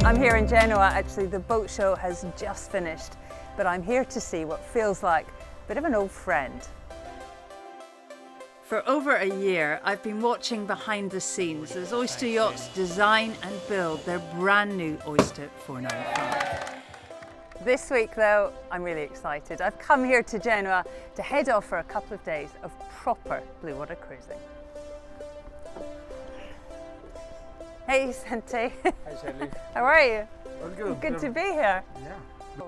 I'm here in Genoa. Actually, the boat show has just finished, but I'm here to see what feels like a bit of an old friend. For over a year, I've been watching behind the scenes as Oyster Yachts design and build their brand new Oyster 495. This week though, I'm really excited. I've come here to Genoa to head off for a couple of days of proper bluewater cruising. Hey Santi. Hi Shirley. How are you? All good. Good to be here. Yeah.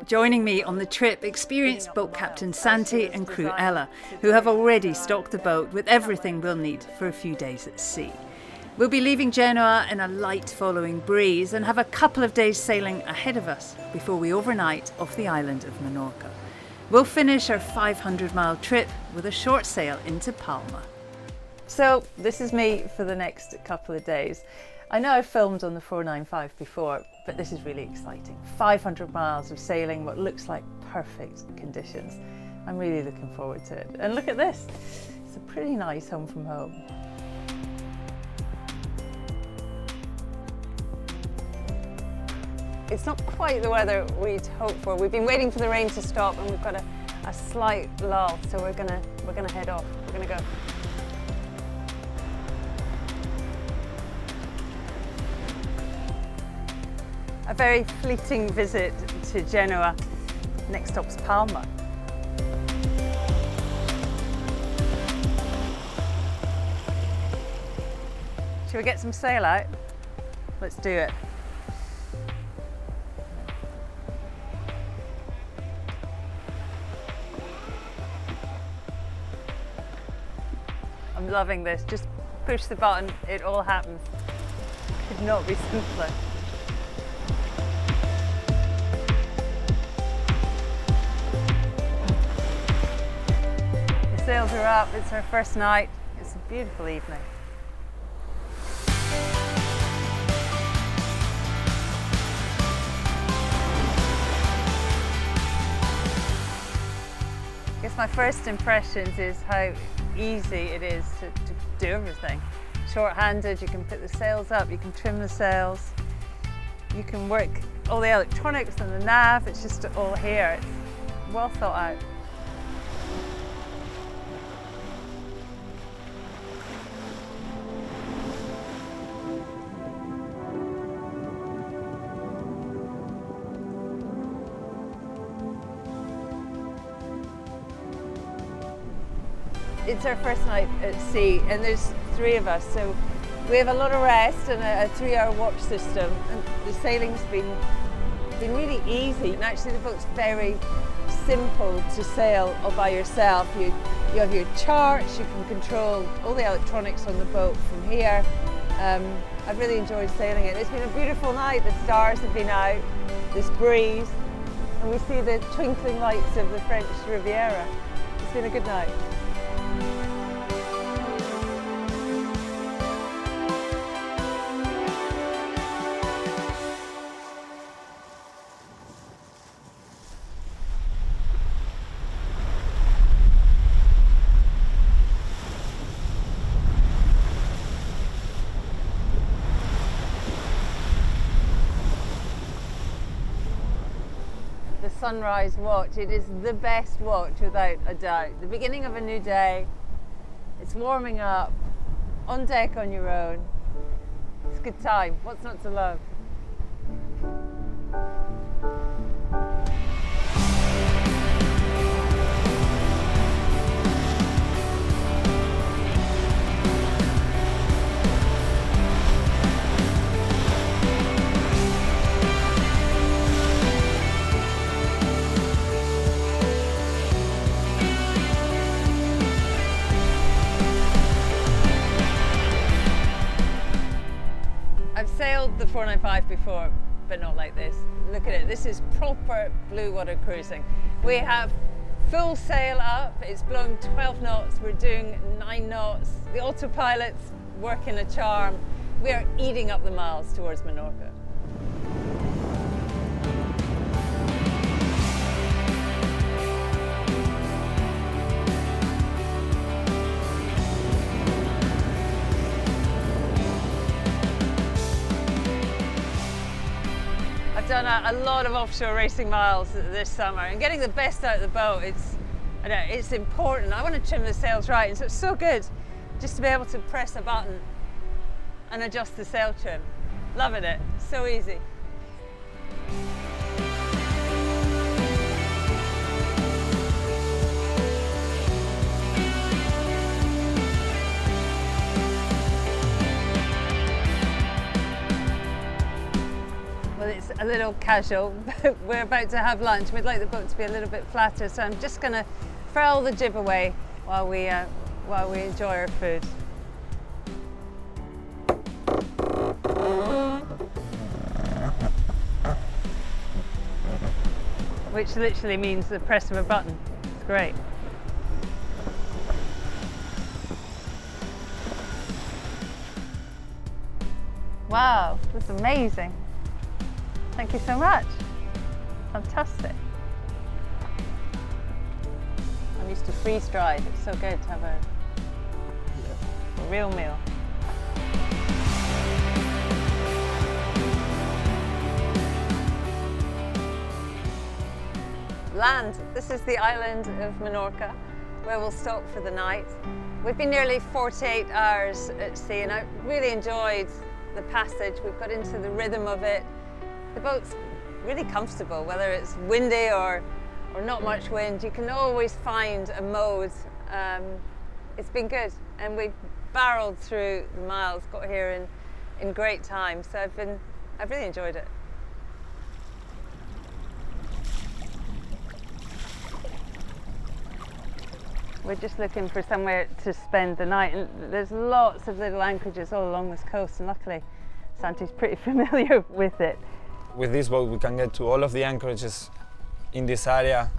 Joining me on the trip, experienced boat captain Santi and crew Ella, who have already stocked the boat with everything we'll need for a few days at sea. We'll be leaving Genoa in a light following breeze and have a couple of days sailing ahead of us before we overnight off the island of Mallorca. We'll finish our 500-mile trip with a short sail into Palma. So this is me for the next couple of days. I know I've filmed on the 495 before, but this is really exciting. 500 miles of sailing, what looks like perfect conditions. I'm really looking forward to it. And look at this. It's a pretty nice home from home. It's not quite the weather we'd hoped for. We've been waiting for the rain to stop and we've got a slight lull, so we're gonna head off. We're gonna go. A very fleeting visit to Genoa. Next stop's Palma. Shall we get some sail out? Let's do it. I'm loving this. Just push the button, it all happens. Could not be simpler. Sails are up, it's our first night. It's a beautiful evening. I guess my first impressions is how easy it is to do everything. Short-handed, you can put the sails up, you can trim the sails, you can work all the electronics and the nav, it's just all here. It's well thought out. It's our first night at sea and there's 3 of us, so we have a lot of rest and a 3-hour watch system, and the sailing's been really easy, and actually the boat's very simple to sail all by yourself. You have your charts, you can control all the electronics on the boat from here. I've really enjoyed sailing it. It's been a beautiful night, the stars have been out, this breeze, and we see the twinkling lights of the French Riviera. It's been a good night. The sunrise watch, it is the best watch without a doubt. The beginning of a new day, it's warming up, on deck on your own. It's a good time, what's not to love? I've sailed the 495 before, but not like this. Look at it, this is proper blue water cruising. We have full sail up, it's blowing 12 knots, we're doing 9 knots. The autopilot's working a charm. We are eating up the miles towards Mallorca. I've done a lot of offshore racing miles this summer, and getting the best out of the boat, it's important. I want to trim the sails right, and so it's so good just to be able to press a button and adjust the sail trim. Loving it, so easy. Well, it's a little casual, but we're about to have lunch. We'd like the boat to be a little bit flatter, so I'm just going to furl the jib away while we enjoy our food. Which literally means the press of a button. It's great. Wow, that's amazing. Thank you so much. Fantastic. I'm used to freeze dried. It's so good to have a real meal. Land. This is the island of Mallorca, where we'll stop for the night. We've been nearly 48 hours at sea, and I really enjoyed the passage. We've got into the rhythm of it. The boat's really comfortable, whether it's windy or not much wind. You can always find a mode. It's been good, and we've barreled through the miles, got here in great time. So I've really enjoyed it. We're just looking for somewhere to spend the night, and there's lots of little anchorages all along this coast, and luckily Santi's pretty familiar with it. With this boat we can get to all of the anchorages in this area,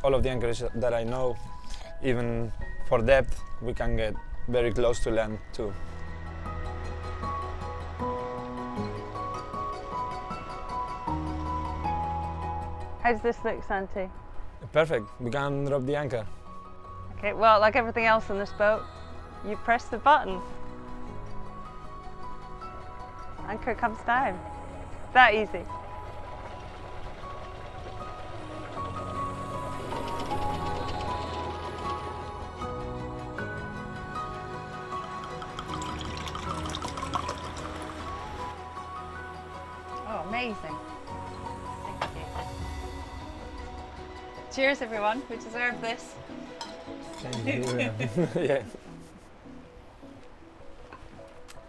all of the anchorages that I know. Even for depth we can get very close to land too. How does this look, Santi? Perfect, we can drop the anchor. Okay, well, like everything else on this boat, you press the button. Anchor comes down. That easy. Oh, amazing. Thank you. Cheers, everyone. We deserve this. Yeah.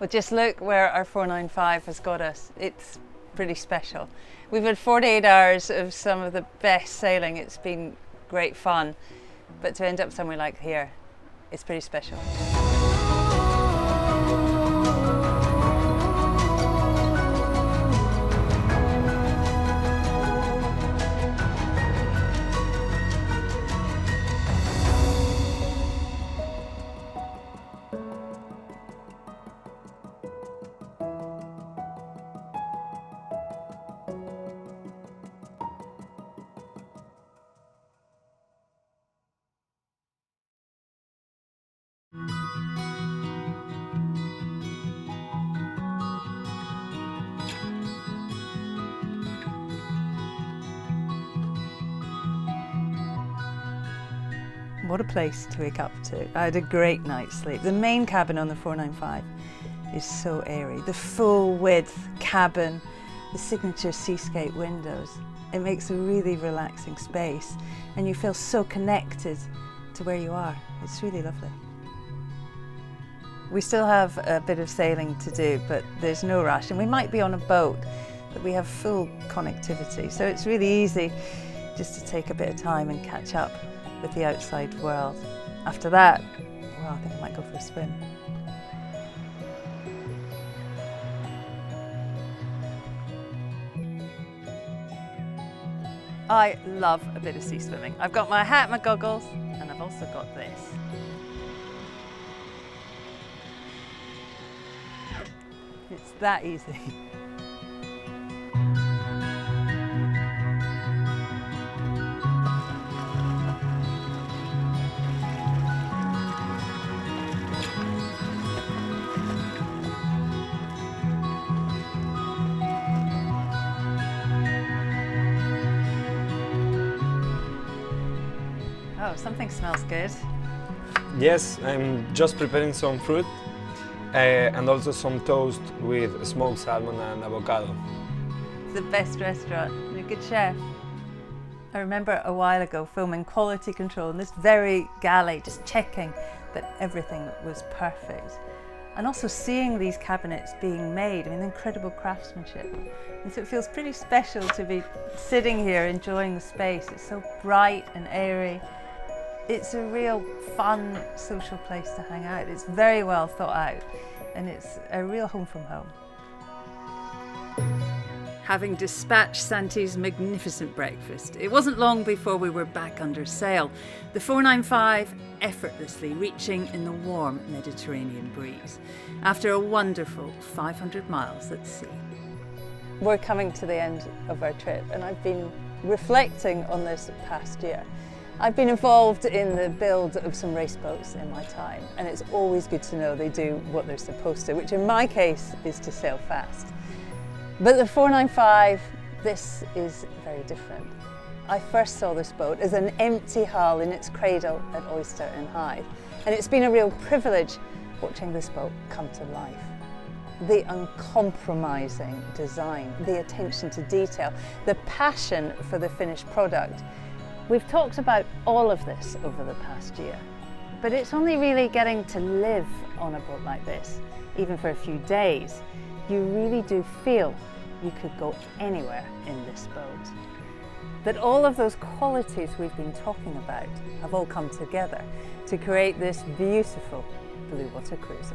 Well, just look where our 495 has got us. It's pretty special. We've had 48 hours of some of the best sailing. It's been great fun, but to end up somewhere like here, it's pretty special. What a place to wake up to. I had a great night's sleep. The main cabin on the 495 is so airy. The full width cabin, the signature seascape windows. It makes a really relaxing space, and you feel so connected to where you are. It's really lovely. We still have a bit of sailing to do, but there's no rush, and we might be on a boat, but we have full connectivity, so it's really easy just to take a bit of time and catch up with the outside world. After that, well, I think I might go for a swim. I love a bit of sea swimming. I've got my hat, my goggles, and I've also got this. It's that easy. something smells good. Yes, I'm just preparing some fruit and also some toast with smoked salmon and avocado. It's the best restaurant. You're a good chef. I remember a while ago filming quality control in this very galley, just checking that everything was perfect. And also seeing these cabinets being made, I mean, incredible craftsmanship. And so it feels pretty special to be sitting here enjoying the space. It's so bright and airy. It's a real fun social place to hang out. It's very well thought out and it's a real home from home. Having dispatched Santi's magnificent breakfast, it wasn't long before we were back under sail, the 495 effortlessly reaching in the warm Mediterranean breeze, after a wonderful 500 miles at sea. We're coming to the end of our trip and I've been reflecting on this past year. I've been involved in the build of some race boats in my time, and it's always good to know they do what they're supposed to, which in my case is to sail fast. But the 495, this is very different. I first saw this boat as an empty hull in its cradle at Oyster in Hythe, and it's been a real privilege watching this boat come to life. The uncompromising design, the attention to detail, the passion for the finished product. We've talked about all of this over the past year, but it's only really getting to live on a boat like this, even for a few days. You really do feel you could go anywhere in this boat. That all of those qualities we've been talking about have all come together to create this beautiful blue water cruiser.